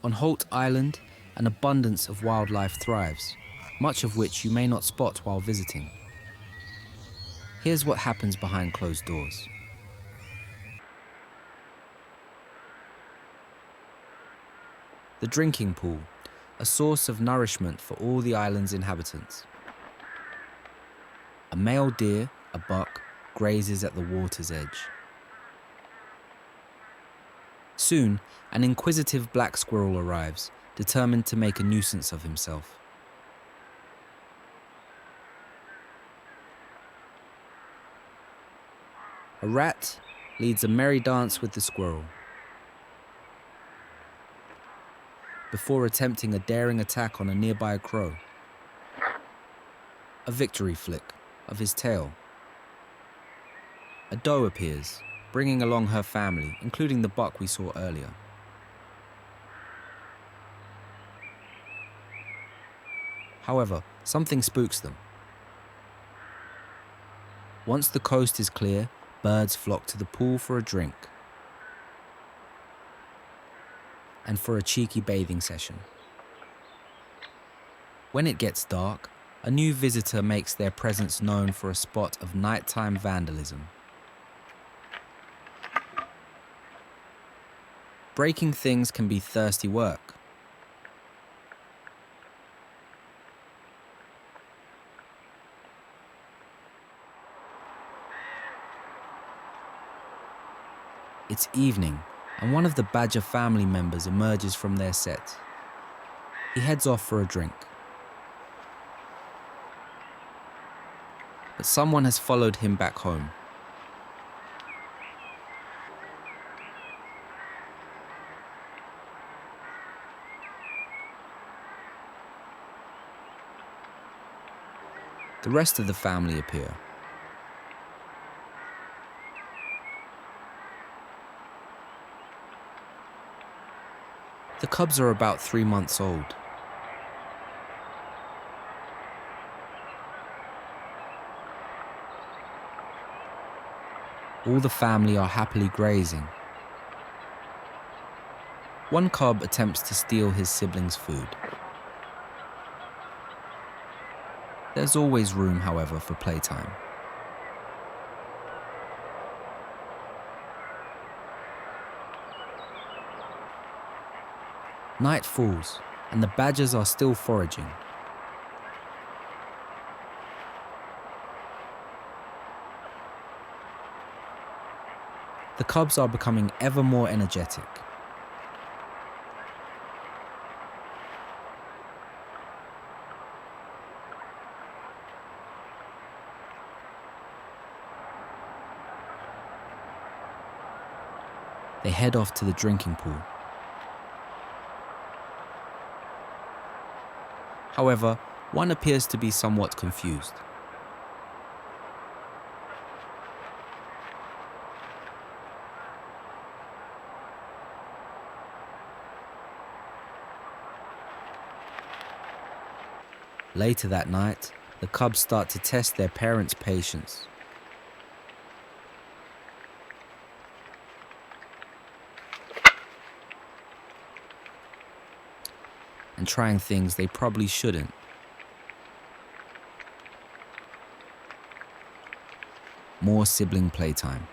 On Holt Island, an abundance of wildlife thrives, much of which you may not spot while visiting. Here's what happens behind closed doors. The drinking pool, a source of nourishment for all the island's inhabitants. A male deer, a buck, grazes at the water's edge. Soon, an inquisitive black squirrel arrives, determined to make a nuisance of himself. A rat leads a merry dance with the squirrel, before attempting a daring attack on a nearby crow. A victory flick of his tail. A doe appears, bringing along her family, including the buck we saw earlier. However, something spooks them. Once the coast is clear, birds flock to the pool for a drink and for a cheeky bathing session. When it gets dark, a new visitor makes their presence known for a spot of nighttime vandalism. Breaking things can be thirsty work. It's evening, and one of the badger family members emerges from their set. He heads off for a drink. But someone has followed him back home. The rest of the family appear. The cubs are about 3 months old. All the family are happily grazing. One cub attempts to steal his sibling's food. There's always room, however, for playtime. Night falls, and the badgers are still foraging. The cubs are becoming ever more energetic. They head off to the drinking pool. However, one appears to be somewhat confused. Later that night, the cubs start to test their parents' patience. And trying things they probably shouldn't. More sibling playtime.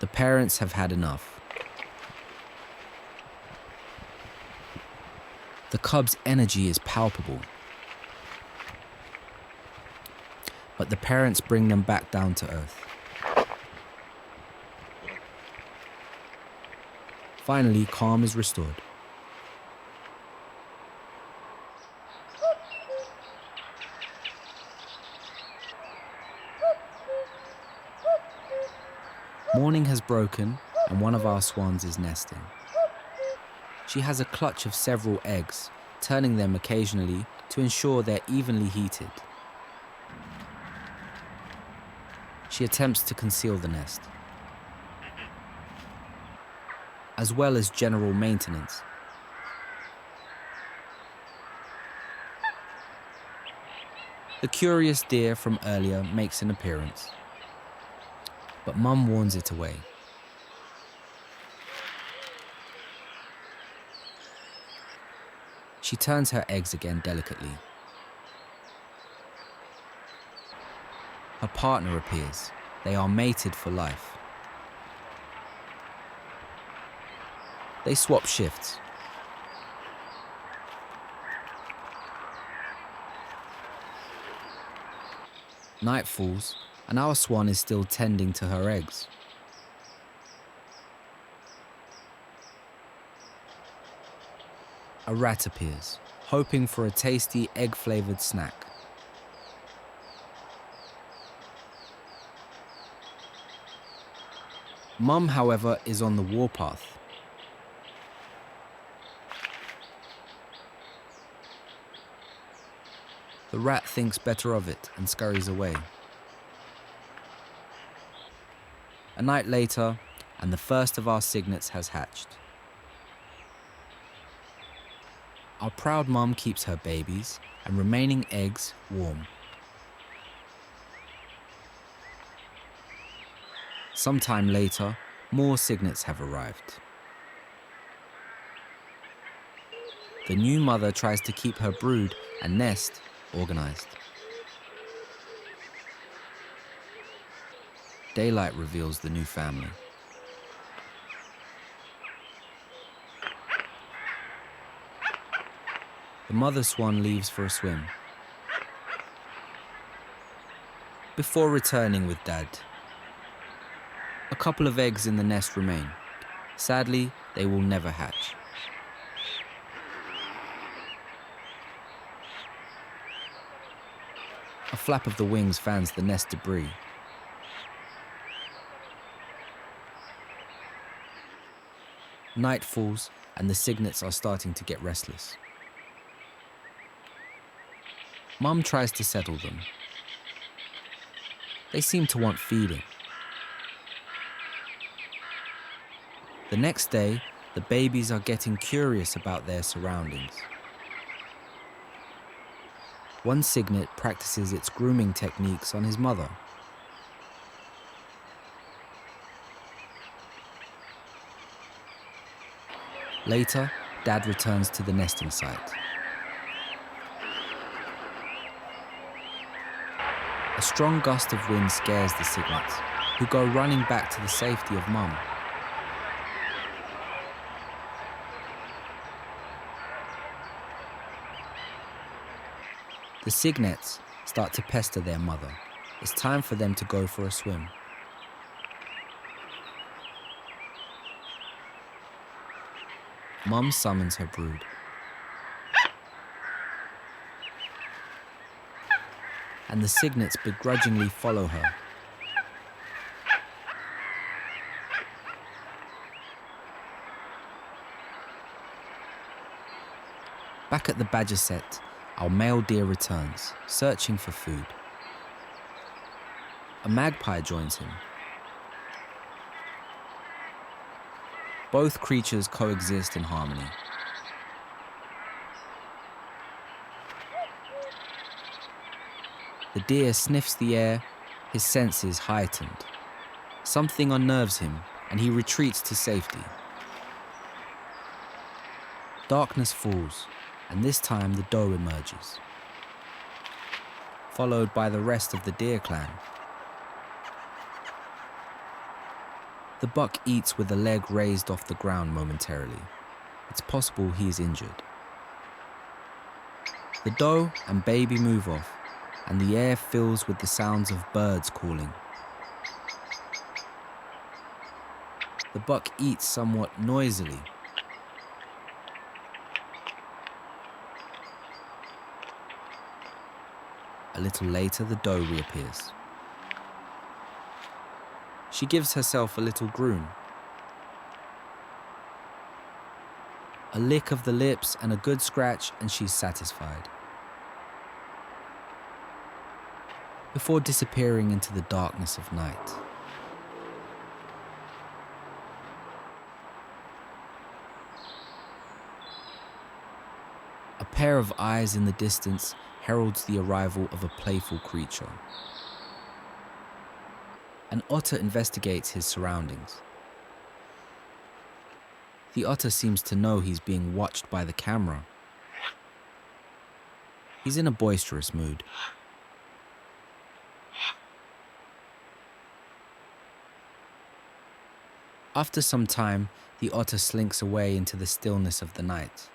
The parents have had enough. The cubs' energy is palpable. But the parents bring them back down to earth. Finally, calm is restored. Morning has broken, and one of our swans is nesting. She has a clutch of several eggs, turning them occasionally to ensure they're evenly heated. She attempts to conceal the nest, as well as general maintenance. The curious deer from earlier makes an appearance, but Mum warns it away. She turns her eggs again delicately. Her partner appears. They are mated for life. They swap shifts. Night falls, and our swan is still tending to her eggs. A rat appears, hoping for a tasty egg-flavored snack. Mum, however, is on the warpath. The rat thinks better of it and scurries away. A night later, and the first of our cygnets has hatched. Our proud mum keeps her babies and remaining eggs warm. Sometime later, more cygnets have arrived. The new mother tries to keep her brood and nest organized. Daylight reveals the new family. The mother swan leaves for a swim, before returning with Dad. A couple of eggs in the nest remain. Sadly, they will never hatch. A flap of the wings fans the nest debris. Night falls, and the cygnets are starting to get restless. Mum tries to settle them. They seem to want feeding. The next day, the babies are getting curious about their surroundings. One cygnet practices its grooming techniques on his mother. Later, Dad returns to the nesting site. A strong gust of wind scares the cygnets, who go running back to the safety of Mum. The cygnets start to pester their mother. It's time for them to go for a swim. Mum summons her brood. And the cygnets begrudgingly follow her. Back at the badger set, our male deer returns, searching for food. A magpie joins him. Both creatures coexist in harmony. The deer sniffs the air, his senses heightened. Something unnerves him, and he retreats to safety. Darkness falls, and this time the doe emerges, followed by the rest of the deer clan. The buck eats with a leg raised off the ground momentarily. It's possible he is injured. The doe and baby move off, and the air fills with the sounds of birds calling. The buck eats somewhat noisily. A little later, the doe reappears. She gives herself a little groom. A lick of the lips and a good scratch, and she's satisfied. Before disappearing into the darkness of night. A pair of eyes in the distance heralds the arrival of a playful creature. An otter investigates his surroundings. The otter seems to know he's being watched by the camera. He's in a boisterous mood. After some time, the otter slinks away into the stillness of the night.